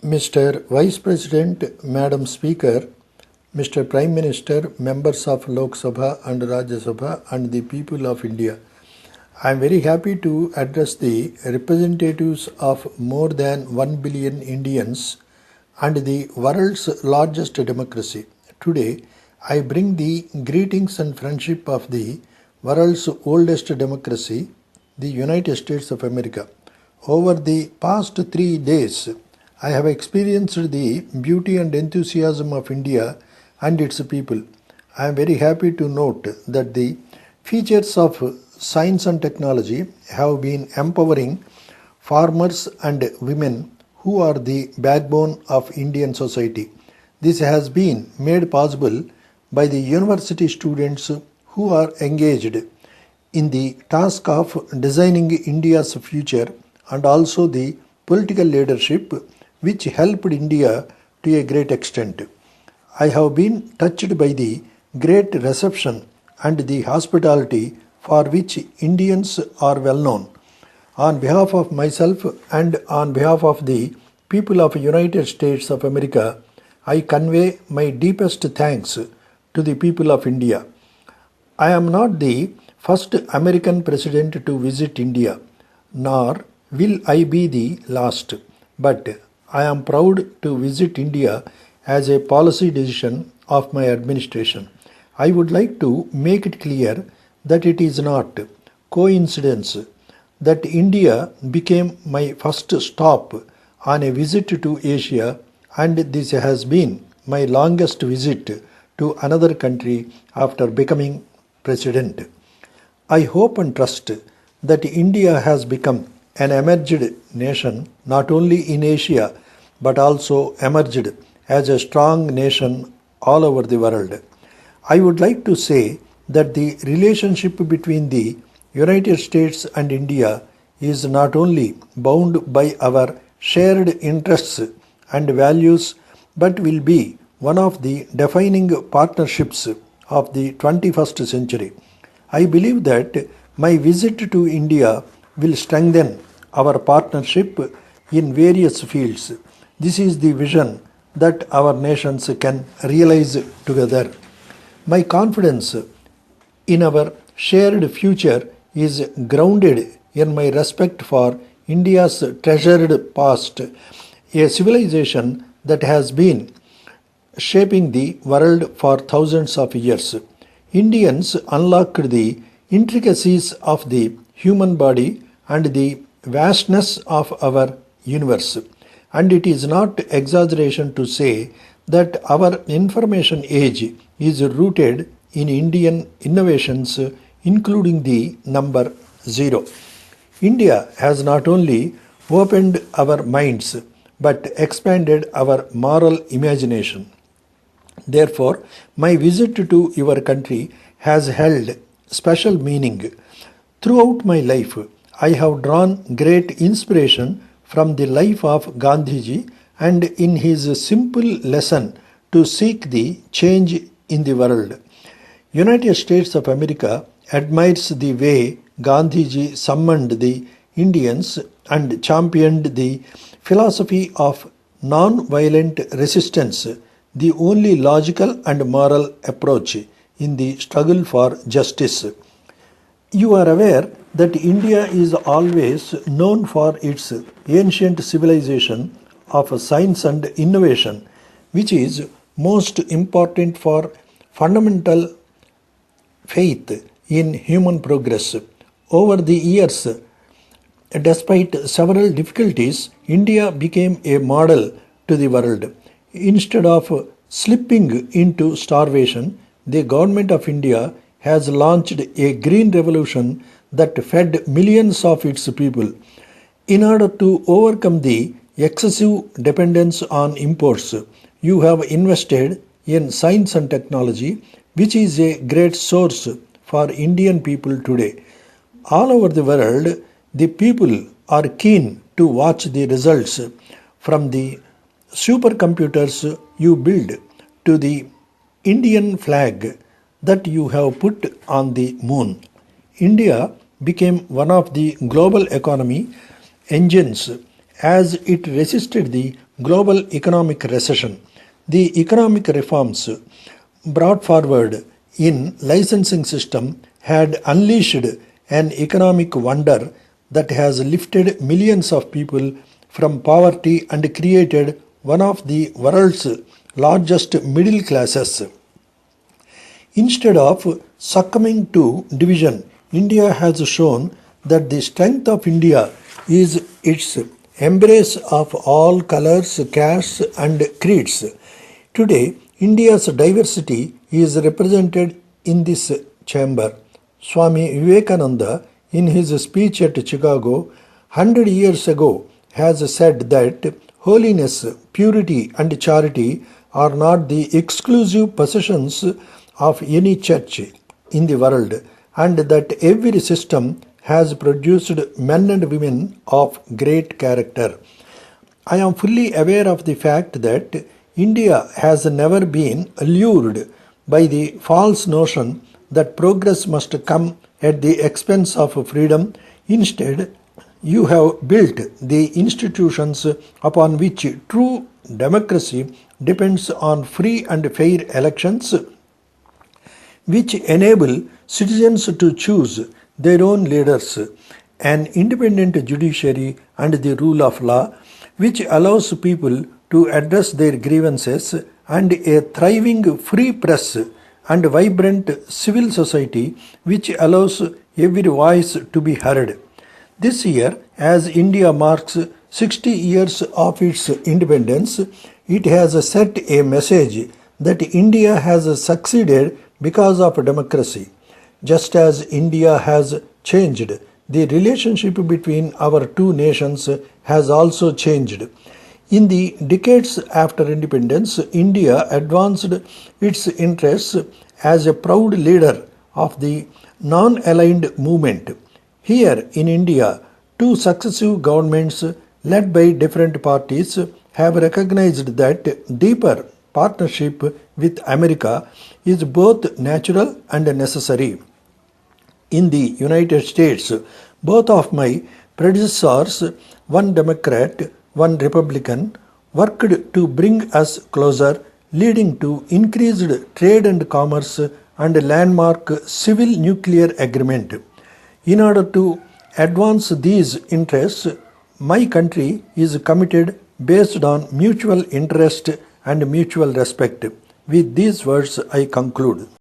Mr. Vice President, Madam Speaker, Mr. Prime Minister, members of Lok Sabha and Rajya Sabha and the people of India. I am very happy to address the representatives of more than 1 billion Indians and the world's largest democracy. Today, I bring the greetings and friendship of the world's oldest democracy, the United States of America. Over the past 3 days, I have experienced the beauty and enthusiasm of India and its people. I am very happy to note that the features of science and technology have been empowering farmers and women who are the backbone of Indian society. This has been made possible by the university students who are engaged in the task of designing India's future and also the political leadership which helped India to a great extent. I have been touched by the great reception and the hospitality for which Indians are well known. On behalf of myself and on behalf of the people of United States of America, I convey my deepest thanks to the people of India. I am not the first American president to visit India, nor will I be the last, but I am proud to visit India as a policy decision of my administration. I would like to make it clear that it is not coincidence that India became my first stop on a visit to Asia, and this has been my longest visit to another country after becoming president. I hope and trust that India has become an emerged nation not only in Asia but also emerged as a strong nation all over the world. I would like to say that the relationship between the United States and India is not only bound by our shared interests and values but will be one of the defining partnerships of the 21st century. I believe that my visit to India will strengthen our partnership in various fields. This is the vision that our nations can realize together. My confidence in our shared future is grounded in my respect for India's treasured past, a civilization that has been shaping the world for thousands of years. Indians unlocked the intricacies of the human body and the vastness of our universe. And it is not exaggeration to say that our information age is rooted in Indian innovations, including the number 0. India has not only opened our minds but expanded our moral imagination. Therefore, my visit to your country has held special meaning. Throughout my life, I have drawn great inspiration from the life of Gandhiji and in his simple lesson to seek the change in the world. United States of America admires the way Gandhiji summoned the Indians and championed the philosophy of non-violent resistance, the only logical and moral approach in the struggle for justice. You are aware that India is always known for its ancient civilization of science and innovation, which is most important for fundamental faith in human progress. Over the years, despite several difficulties, India became a model to the world. Instead of slipping into starvation, the government of India has launched a green revolution that fed millions of its people. In order to overcome the excessive dependence on imports, you have invested in science and technology, which is a great source for Indian people today. All over the world, the people are keen to watch the results from the supercomputers you build to the Indian flag that you have put on the moon. India became one of the global economy engines as it resisted the global economic recession. The economic reforms brought forward in licensing system had unleashed an economic wonder that has lifted millions of people from poverty and created one of the world's largest middle classes. Instead of succumbing to division, India has shown that the strength of India is its embrace of all colors, castes, and creeds. Today, India's diversity is represented in this chamber. Swami Vivekananda, in his speech at Chicago 100 years ago, has said that holiness, purity, and charity are not the exclusive possessions of any church in the world, and that every system has produced men and women of great character. I am fully aware of the fact that India has never been allured by the false notion that progress must come at the expense of freedom. Instead, you have built the institutions upon which true democracy depends on free and fair elections, which enable citizens to choose their own leaders, an independent judiciary, and the rule of law, which allows people to address their grievances, and a thriving free press and vibrant civil society which allows every voice to be heard. This year, as India marks 60 years of its independence, it has set a message that India has succeeded because of democracy. Just as India has changed, the relationship between our two nations has also changed. In the decades after independence, India advanced its interests as a proud leader of the non-aligned movement. Here in India, two successive governments led by different parties have recognized that deeper partnership with America is both natural and necessary. In the United States, both of my predecessors, one Democrat, one Republican, worked to bring us closer, leading to increased trade and commerce and landmark civil nuclear agreement. In order to advance these interests, my country is committed based on mutual interest and mutual respect. With these words, I conclude.